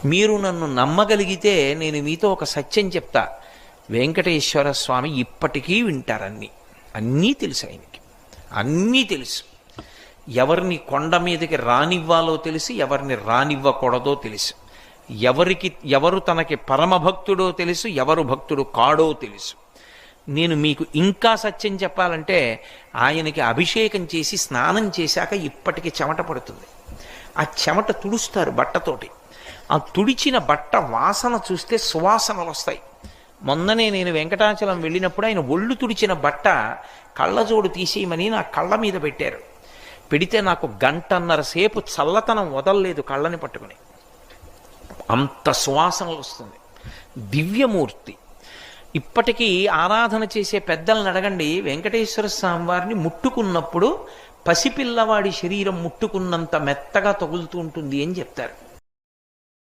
మీరు నన్ను నమ్మగలిగితే నేను మీతో ఒక సత్యం చెప్తా. వెంకటేశ్వర స్వామి ఇప్పటికీ వింటారన్నీ. అన్నీ తెలుసు ఆయనకి, అన్నీ తెలుసు. ఎవరిని కొండ మీదకి రానివ్వాలో తెలుసు, ఎవరిని రానివ్వకూడదో తెలుసు. ఎవరు తనకి పరమభక్తుడో తెలుసు, ఎవరు భక్తుడు కాడో తెలుసు. నేను మీకు ఇంకా సత్యం చెప్పాలంటే, ఆయనకి అభిషేకం చేసి స్నానం చేశాక ఇప్పటికి చెమట పడుతుంది. ఆ చెమట తుడుస్తారు బట్టతోటి. ఆ తుడిచిన బట్ట వాసన చూస్తే సువాసనలు వస్తాయి. మొన్ననే నేను వెంకటాచలం వెళ్ళినప్పుడు ఆయన ఒళ్ళు తుడిచిన బట్ట కళ్ళజోడు తీసేయమని నా కళ్ళ మీద పెట్టారు. పెడితే నాకు 1.5 గంట సేపు చల్లతనం వదలలేదు కళ్ళని పట్టుకుని. అంత సువాసనలు వస్తుంది. దివ్యమూర్తి. ఇప్పటికీ ఆరాధన చేసే పెద్దలను అడగండి, వెంకటేశ్వర స్వామి వారిని ముట్టుకున్నప్పుడు పసిపిల్లవాడి శరీరం ముట్టుకున్నంత మెత్తగా తగులుతూ ఉంటుంది అని చెప్తారు.